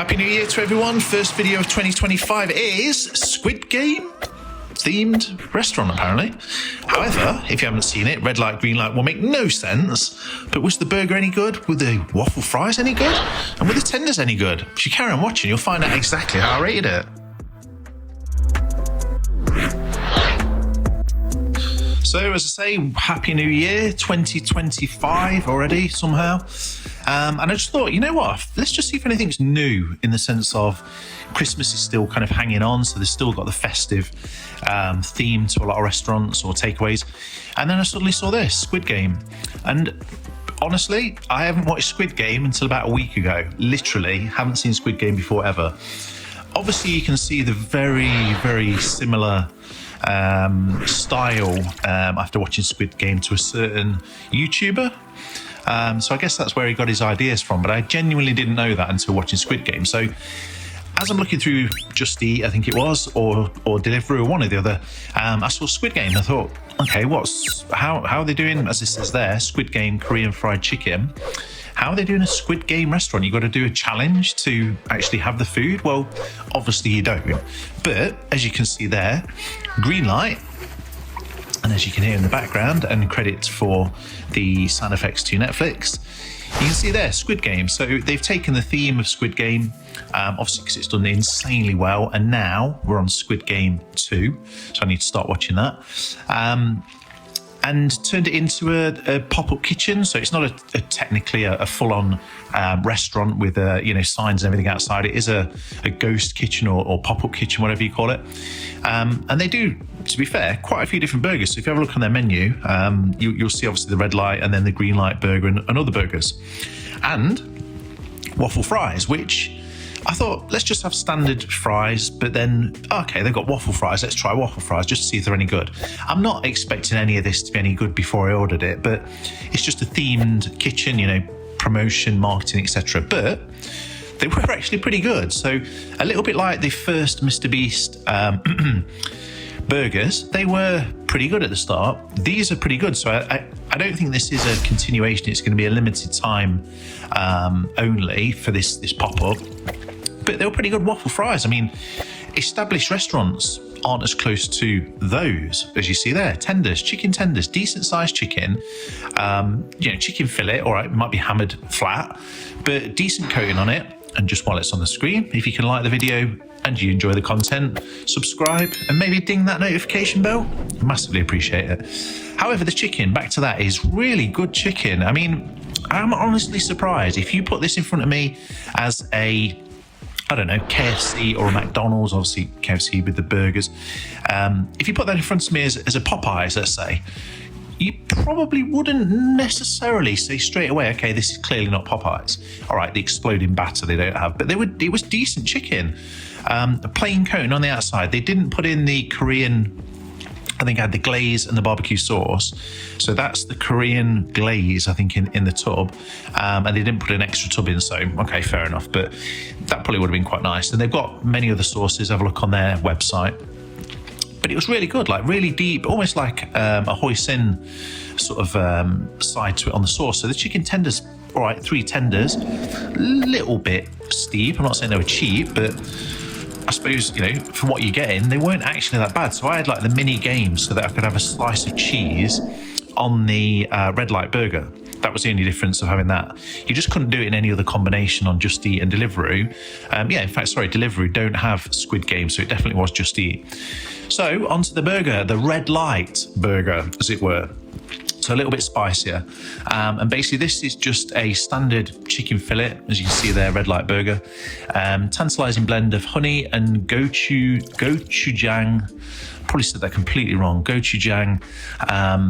Happy New Year to everyone. First video of 2025 is Squid Game themed restaurant, apparently. However, if you haven't seen it, red light, green light will make no sense. But was the burger any good? Were the waffle fries any good? And were the tenders any good? If you carry on watching, you'll find out exactly how I rated it. So, as I say, Happy New Year 2025 already, somehow. And I just thought, you know what? Let's just see if anything's new in the sense of Christmas is still kind of hanging on. So they've still got the festive theme to a lot of restaurants or takeaways. And then I suddenly saw this, Squid Game. And honestly, I haven't watched Squid Game until about a week ago. Literally, haven't seen Squid Game before ever. Obviously, you can see the very, very similar style after watching Squid Game to a certain YouTuber. So I guess that's where he got his ideas from, but I genuinely didn't know that until watching Squid Game. So as I'm looking through JustEat, I think it was, or Deliveroo, or one or the other, I saw Squid Game. I thought, okay, how are they doing, as it says there, Squid Game Korean fried chicken? How are they doing a Squid Game restaurant? You got to do a challenge to actually have the food? Well, obviously you don't. But as you can see there, green light. And as you can hear in the background, and credits for the sound effects to Netflix, you can see there, Squid Game. So they've taken the theme of Squid Game, obviously because it's done insanely well, and now we're on Squid Game 2, so I need to start watching that. And turned it into a pop-up kitchen. So it's not technically a full-on restaurant with signs and everything outside. It is a ghost kitchen or pop-up kitchen, whatever you call it. And they do, to be fair, quite a few different burgers. So if you have a look on their menu, you'll see obviously the red light and then the green light burger and other burgers. And waffle fries, which I thought, let's just have standard fries, but then, okay, they've got waffle fries. Let's try waffle fries just to see if they're any good. I'm not expecting any of this to be any good before I ordered it, but it's just a themed kitchen, promotion, marketing, etc. But they were actually pretty good. So a little bit like the first Mr. Beast burgers, they were pretty good at the start. These are pretty good. So I don't think this is a continuation. It's going to be a limited time only for this pop-up. But they were pretty good waffle fries. I mean, established restaurants aren't as close to those, as you see there. Tenders, chicken tenders, decent sized chicken. Chicken fillet, all right, might be hammered flat, but decent coating on it. And just while it's on the screen, if you can like the video and you enjoy the content, subscribe and maybe ding that notification bell. Massively appreciate it. However, the chicken, back to that, is really good chicken. I mean, I'm honestly surprised. If you put this in front of me as a, I don't know, KFC or a McDonald's, obviously KFC with the burgers. If you put that in front of me as a Popeyes, let's say, you probably wouldn't necessarily say straight away, okay, this is clearly not Popeyes. All right, the exploding batter they don't have, but it was decent chicken. A plain coating on the outside. They didn't put in the Korean, I think I had the glaze and the barbecue sauce. So that's the Korean glaze, I think, in the tub. And they didn't put an extra tub in, so okay, fair enough. But that probably would have been quite nice. And they've got many other sauces. Have a look on their website. But it was really good, like really deep, almost like a hoisin sort of side to it on the sauce. So the chicken tenders, all right, 3 tenders, little bit steep. I'm not saying they were cheap, but I suppose, for what you're getting, they weren't actually that bad. So I had like the mini game so that I could have a slice of cheese on the red light burger. That was the only difference of having that. You just couldn't do it in any other combination on JustEat and Deliveroo. In fact, Deliveroo don't have Squid Game, so it definitely was JustEat. So onto the burger, the red light burger, as it were. So a little bit spicier. And basically this is just a standard chicken fillet, as you can see there, red light burger. Tantalizing blend of honey and gochujang, probably said that completely wrong, gochujang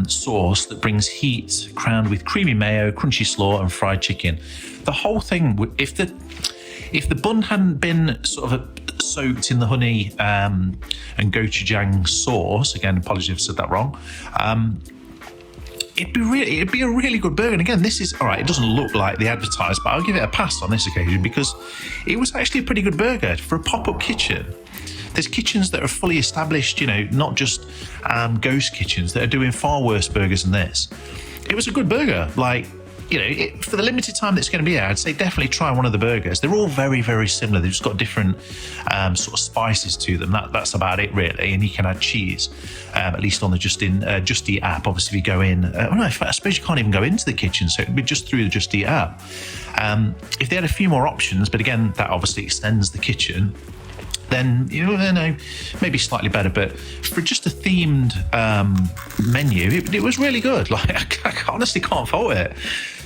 sauce that brings heat, crowned with creamy mayo, crunchy slaw and fried chicken. The whole thing, if the bun hadn't been sort of soaked in the honey and gochujang sauce, again, apologies if I said that wrong, it'd be a really good burger. And again, this is, all right, it doesn't look like the advertised, but I'll give it a pass on this occasion because it was actually a pretty good burger for a pop-up kitchen. There's kitchens that are fully established, not just ghost kitchens that are doing far worse burgers than this. It was a good burger. Like, you know, for the limited time that's going to be there, I'd say definitely try one of the burgers. They're all very, very similar. They've just got different sort of spices to them. That's about it, really. And you can add cheese, at least on the JustEat app. Obviously, if you go in, I suppose you can't even go into the kitchen, so it'd be just through the JustEat app. If they had a few more options, but again, that obviously extends the kitchen, then, you know, maybe slightly better. But for just a themed menu, it was really good. Like, I honestly can't fault it.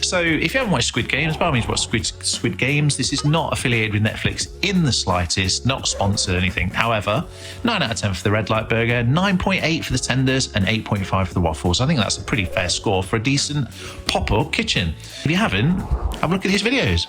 So if you haven't watched Squid Games, by all means watch Squid Games. This is not affiliated with Netflix in the slightest, not sponsored or anything. However, 9 out of 10 for the red light burger, 9.8 for the tenders, and 8.5 for the waffles. I think that's a pretty fair score for a decent pop-up kitchen. If you haven't, have a look at these videos.